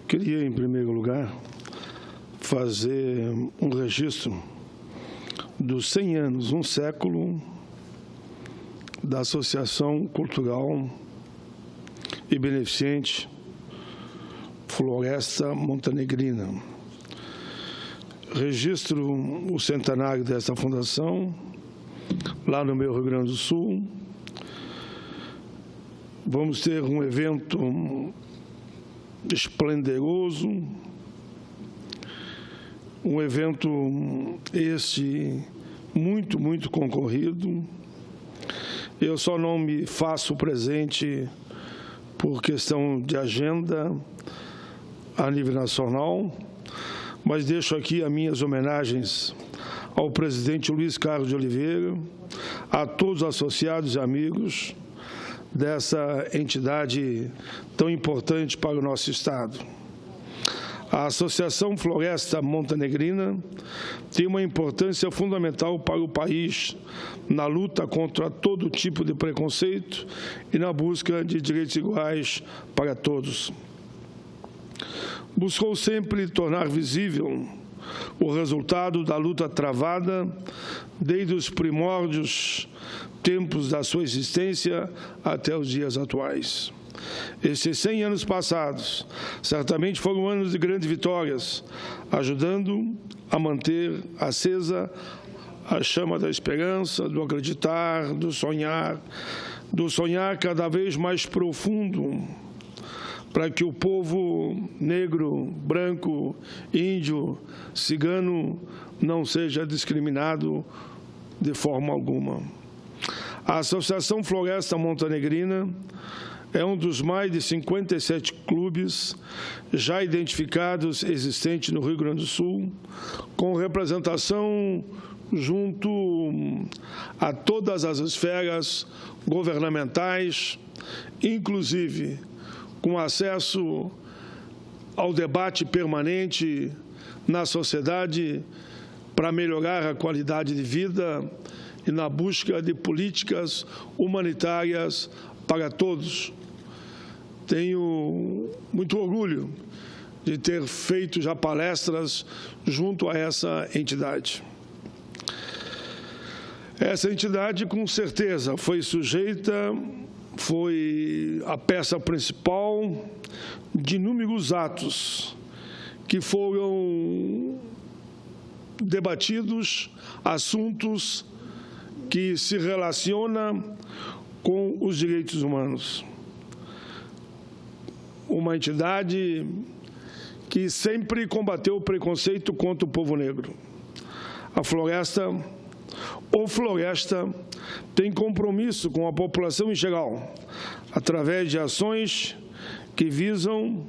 Queria, em primeiro lugar, fazer um registro dos 100 anos, um século, da Associação Cultural e Beneficente Floresta Montenegrina. Registro o centenário dessa fundação, lá no meu Rio Grande do Sul. Vamos ter um evento esplendoroso, um evento este muito concorrido. Eu só não me faço presente por questão de agenda a nível nacional, mas deixo aqui as minhas homenagens ao presidente Luiz Carlos de Oliveira, a todos os associados e amigos dessa entidade tão importante para o nosso Estado. A Associação Floresta Montenegrina tem uma importância fundamental para o país na luta contra todo tipo de preconceito e na busca de direitos iguais para todos. Buscou sempre tornar visível o resultado da luta travada desde os primórdios tempos da sua existência até os dias atuais. Esses 100 anos passados certamente foram anos de grandes vitórias, ajudando a manter acesa a chama da esperança, do acreditar, do sonhar cada vez mais profundo, para que o povo negro, branco, índio, cigano não seja discriminado de forma alguma. A Associação Floresta Montenegrina é um dos mais de 57 clubes já identificados existentes no Rio Grande do Sul, com representação junto a todas as esferas governamentais, inclusive com acesso ao debate permanente na sociedade para melhorar a qualidade de vida e na busca de políticas humanitárias para todos. Tenho muito orgulho de ter feito já palestras junto a essa entidade. Essa entidade, com certeza, foi a peça principal de inúmeros atos que foram debatidos, assuntos que se relacionam com os direitos humanos. Uma entidade que sempre combateu o preconceito contra o povo negro. A Floresta tem compromisso com a população em geral, através de ações que visam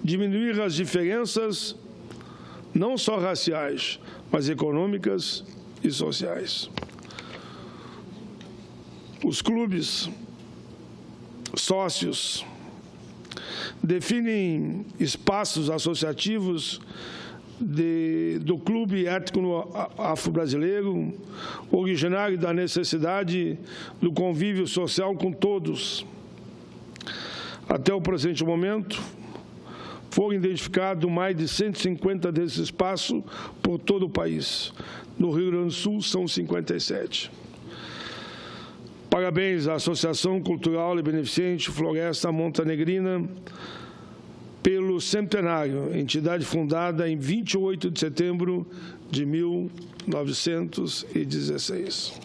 diminuir as diferenças, não só raciais, mas econômicas e sociais. Os clubes sócios definem espaços associativos do Clube Étnico Afro-Brasileiro, originário da necessidade do convívio social com todos. Até o presente momento, foram identificados mais de 150 desses espaços por todo o país. No Rio Grande do Sul, são 57. Parabéns à Associação Cultural e Beneficente Floresta Montenegrina pelo centenário, entidade fundada em 28 de setembro de 1916.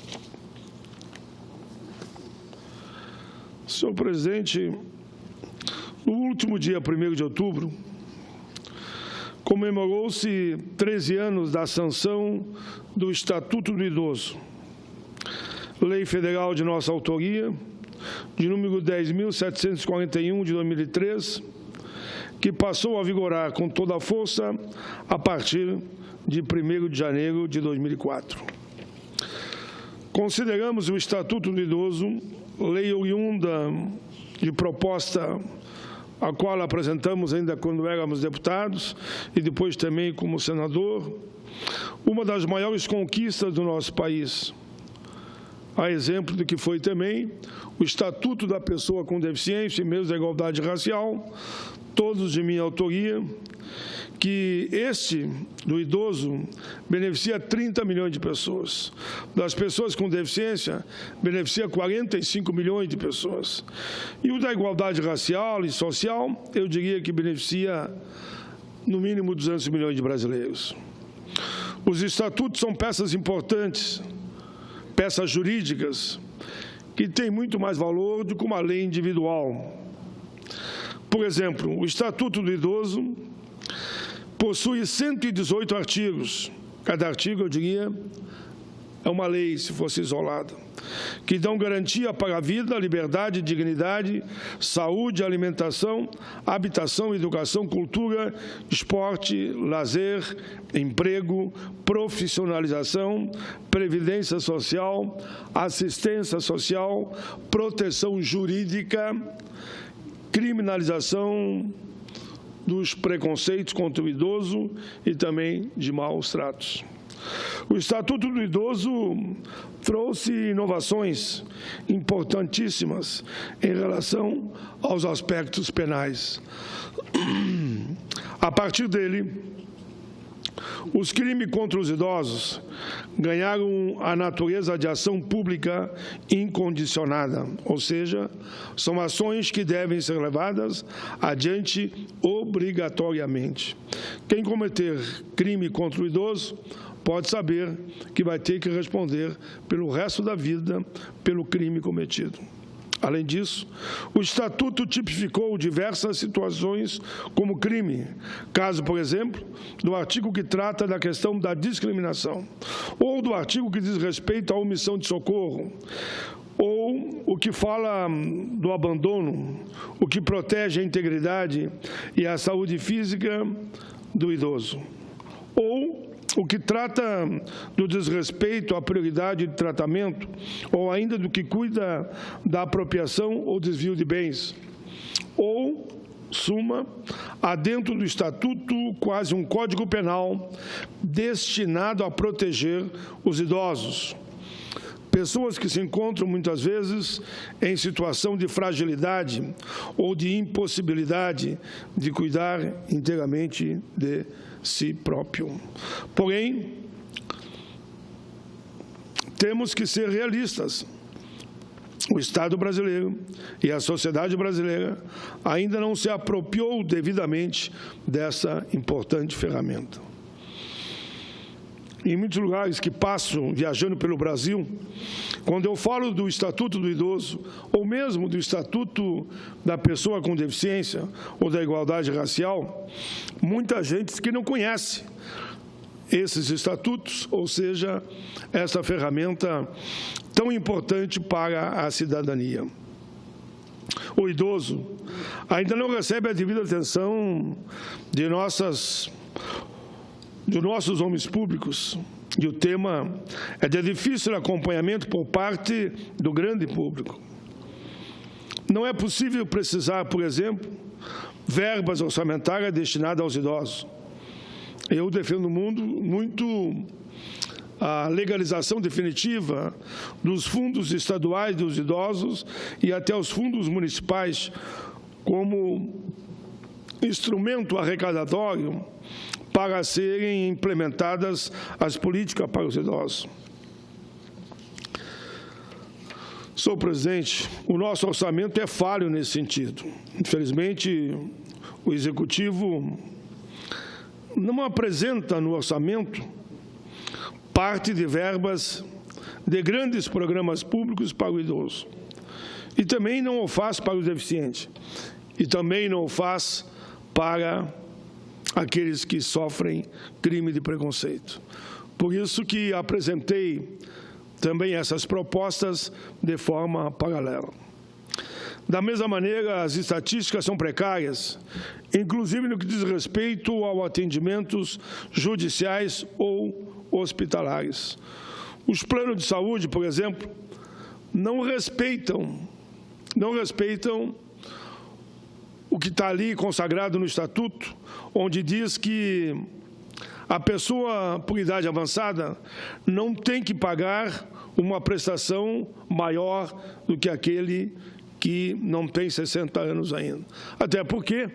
Senhor presidente, no último dia 1º de outubro, comemorou-se 13 anos da sanção do Estatuto do Idoso, lei federal de nossa autoria, de número 10.741 de 2003, que passou a vigorar com toda a força a partir de 1º de janeiro de 2004. Consideramos o Estatuto do Idoso, lei oriunda de proposta a qual apresentamos ainda quando éramos deputados e depois também como senador, uma das maiores conquistas do nosso país, a exemplo do que foi também o Estatuto da Pessoa com Deficiência e mesmo da Igualdade Racial, todos de minha autoria, que este, do idoso, beneficia 30 milhões de pessoas. Das pessoas com deficiência, beneficia 45 milhões de pessoas. E o da igualdade racial e social, eu diria que beneficia, no mínimo, 200 milhões de brasileiros. Os estatutos são peças importantes, peças jurídicas, que têm muito mais valor do que uma lei individual. Por exemplo, o Estatuto do Idoso possui 118 artigos. Cada artigo, eu diria, é uma lei, se fosse isolada, que dão garantia para a vida, liberdade, dignidade, saúde, alimentação, habitação, educação, cultura, esporte, lazer, emprego, profissionalização, previdência social, assistência social, proteção jurídica, criminalização dos preconceitos contra o idoso e também de maus tratos. O Estatuto do Idoso trouxe inovações importantíssimas em relação aos aspectos penais. A partir dele, os crimes contra os idosos ganharam a natureza de ação pública incondicionada, ou seja, são ações que devem ser levadas adiante obrigatoriamente. Quem cometer crime contra o idoso pode saber que vai ter que responder pelo resto da vida pelo crime cometido. Além disso, o Estatuto tipificou diversas situações como crime. Caso, por exemplo, do artigo que trata da questão da discriminação, ou do artigo que diz respeito à omissão de socorro, ou o que fala do abandono, o que protege a integridade e a saúde física do idoso, ou o que trata do desrespeito à prioridade de tratamento, ou ainda do que cuida da apropriação ou desvio de bens, ou, suma, há dentro do Estatuto quase um código penal destinado a proteger os idosos, pessoas que se encontram muitas vezes em situação de fragilidade ou de impossibilidade de cuidar inteiramente de si próprio. Porém, temos que ser realistas. O Estado brasileiro e a sociedade brasileira ainda não se apropriou devidamente dessa importante ferramenta. Em muitos lugares que passo viajando pelo Brasil, quando eu falo do Estatuto do Idoso, ou mesmo do Estatuto da Pessoa com Deficiência, ou da Igualdade Racial, muita gente que não conhece esses estatutos, ou seja, essa ferramenta tão importante para a cidadania. O idoso ainda não recebe a devida atenção de nossos homens públicos, e o tema é de difícil acompanhamento por parte do grande público. Não é possível precisar, por exemplo, verbas orçamentárias destinadas aos idosos. Eu defendo muito a legalização definitiva dos fundos estaduais dos idosos e até os fundos municipais como instrumento arrecadatório para serem implementadas as políticas para os idosos. Senhor presidente, o nosso orçamento é falho nesse sentido. Infelizmente, o Executivo não apresenta no orçamento parte de verbas de grandes programas públicos para o idoso. E também não o faz para o deficiente. E também não o faz para aqueles que sofrem crime de preconceito. Por isso que apresentei também essas propostas de forma paralela. Da mesma maneira, as estatísticas são precárias, inclusive no que diz respeito aos atendimentos judiciais ou hospitalares. Os planos de saúde, por exemplo, não respeitam o que está ali consagrado no Estatuto, onde diz que a pessoa por idade avançada não tem que pagar uma prestação maior do que aquele que não tem 60 anos ainda. Até porque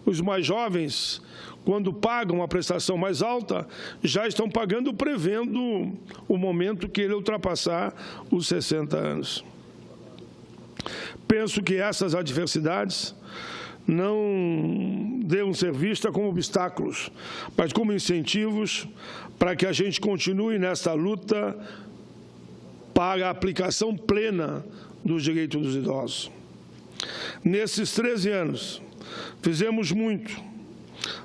os mais jovens, quando pagam a prestação mais alta, já estão pagando prevendo o momento que ele ultrapassar os 60 anos. Penso que essas adversidades não devam ser vistas como obstáculos, mas como incentivos para que a gente continue nesta luta para a aplicação plena dos direitos dos idosos. Nesses 13 anos, fizemos muito,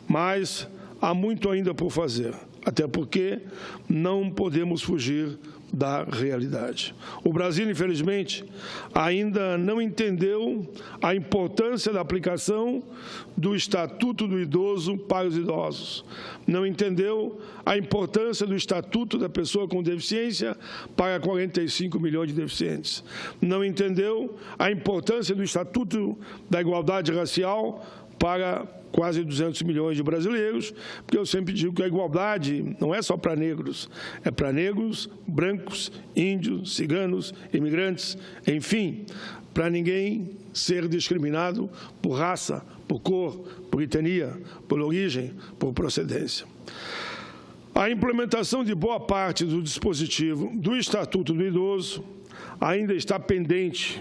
mas há muito ainda por fazer, até porque não podemos fugir da realidade. O Brasil, infelizmente, ainda não entendeu a importância da aplicação do Estatuto do Idoso para os idosos. Não entendeu a importância do Estatuto da Pessoa com Deficiência para 45 milhões de deficientes. Não entendeu a importância do Estatuto da Igualdade Racial para quase 200 milhões de brasileiros, porque eu sempre digo que a igualdade não é só para negros, é para negros, brancos, índios, ciganos, imigrantes, enfim, para ninguém ser discriminado por raça, por cor, por etnia, por origem, por procedência. A implementação de boa parte do dispositivo do Estatuto do Idoso ainda está pendente.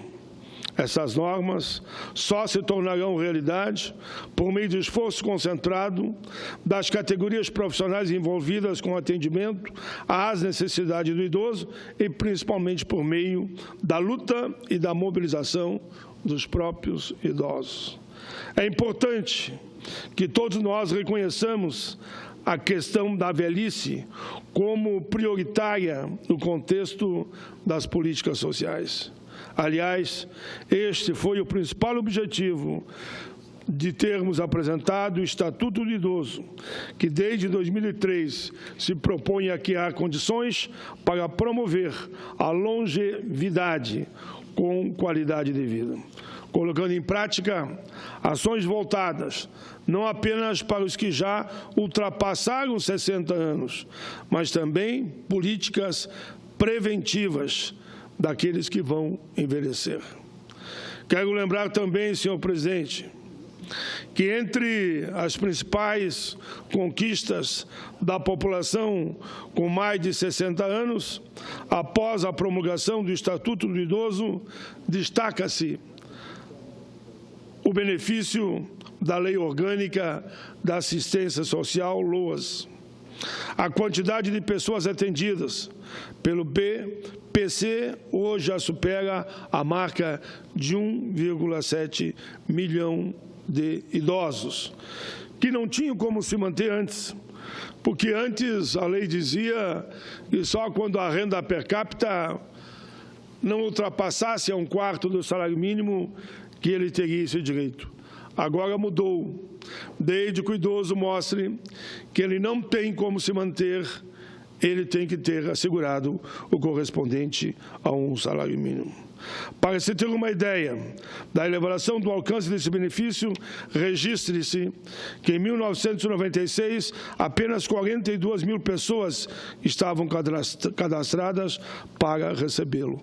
Essas normas só se tornarão realidade por meio de esforço concentrado das categorias profissionais envolvidas com o atendimento às necessidades do idoso e principalmente por meio da luta e da mobilização dos próprios idosos. É importante que todos nós reconheçamos a questão da velhice como prioritária no contexto das políticas sociais. Aliás, este foi o principal objetivo de termos apresentado o Estatuto do Idoso, que desde 2003 se propõe a criar condições para promover a longevidade com qualidade de vida, colocando em prática ações voltadas não apenas para os que já ultrapassaram 60 anos, mas também políticas preventivas daqueles que vão envelhecer. Quero lembrar também, senhor presidente, que entre as principais conquistas da população com mais de 60 anos, após a promulgação do Estatuto do Idoso, destaca-se o benefício da Lei Orgânica da Assistência Social, LOAS. A quantidade de pessoas atendidas pelo BPC hoje já supera a marca de 1,7 milhão de idosos, que não tinham como se manter antes, porque antes a lei dizia que só quando a renda per capita não ultrapassasse a 1/4 do salário mínimo que ele teria esse direito. Agora mudou, desde que o idoso mostre que ele não tem como se manter, ele tem que ter assegurado o correspondente a um salário mínimo. Para se ter uma ideia da elevação do alcance desse benefício, registre-se que em 1996 apenas 42 mil pessoas estavam cadastradas para recebê-lo.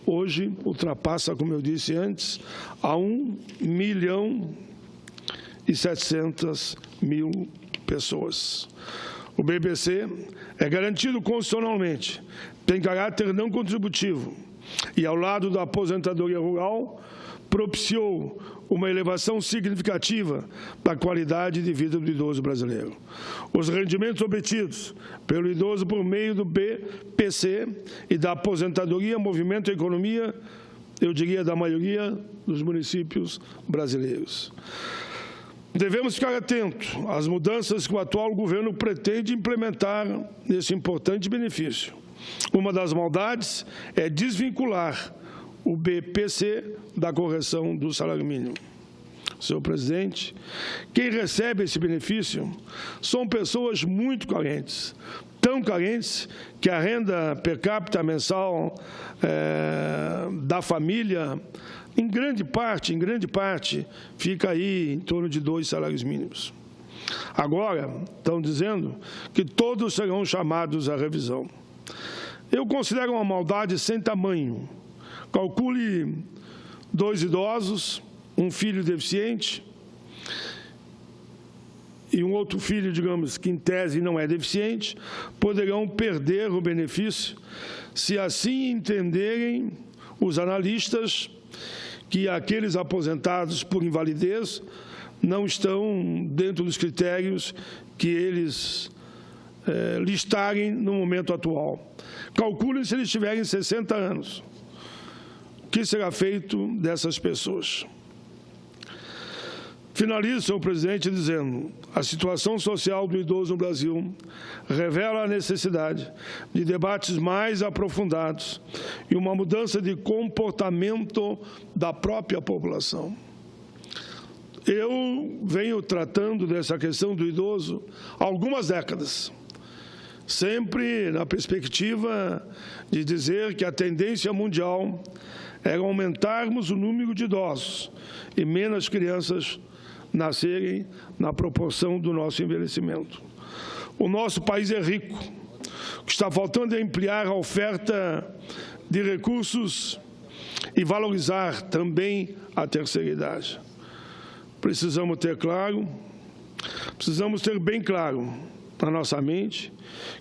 Hoje ultrapassa, como eu disse antes, a 1.700.000 pessoas. O BPC é garantido constitucionalmente, tem caráter não contributivo e, ao lado da aposentadoria rural, propiciou uma elevação significativa da qualidade de vida do idoso brasileiro. Os rendimentos obtidos pelo idoso por meio do BPC e da aposentadoria movimentam a economia, eu diria, da maioria dos municípios brasileiros. Devemos ficar atentos às mudanças que o atual governo pretende implementar nesse importante benefício. Uma das maldades é desvincular o BPC da correção do salário mínimo. Senhor presidente, quem recebe esse benefício são pessoas muito carentes, tão carentes que a renda per capita mensal da família, em grande parte, fica aí em torno de 2 salários mínimos. Agora, estão dizendo que todos serão chamados à revisão. Eu considero uma maldade sem tamanho. Calcule 2 idosos, um filho deficiente e um outro filho, digamos, que em tese não é deficiente, poderão perder o benefício se assim entenderem os analistas que aqueles aposentados por invalidez não estão dentro dos critérios que eles listarem no momento atual. Calculem se eles tiverem 60 anos. O que será feito dessas pessoas? Finalizo, senhor presidente, dizendo: a situação social do idoso no Brasil revela a necessidade de debates mais aprofundados e uma mudança de comportamento da própria população. Eu venho tratando dessa questão do idoso há algumas décadas, sempre na perspectiva de dizer que a tendência mundial era aumentarmos o número de idosos e menos crianças nascerem na proporção do nosso envelhecimento. O nosso país é rico. O que está faltando é ampliar a oferta de recursos e valorizar também a terceira idade. Precisamos ter bem claro na nossa mente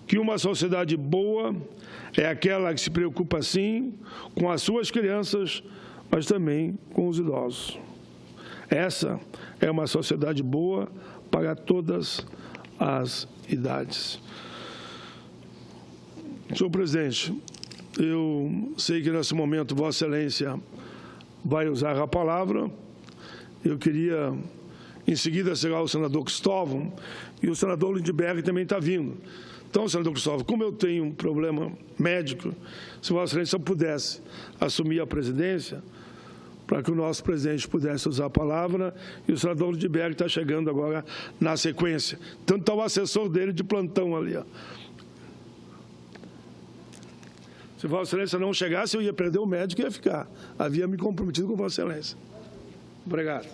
que uma sociedade boa é aquela que se preocupa, sim, com as suas crianças, mas também com os idosos. Essa é uma sociedade boa para todas as idades. Senhor presidente, eu sei que nesse momento Vossa Excelência vai usar a palavra. Eu queria, em seguida, será o senador Cristóvão e o senador Lindbergh também está vindo. Então, senador Cristóvão, como eu tenho um problema médico, se Vossa Excelência pudesse assumir a presidência, para que o nosso presidente pudesse usar a palavra, e o senador Lindbergh está chegando agora na sequência. Tanto está o assessor dele de plantão ali. Ó. Se Vossa Excelência não chegasse, eu ia perder o médico e ia ficar. Havia me comprometido com Vossa Excelência. Obrigado.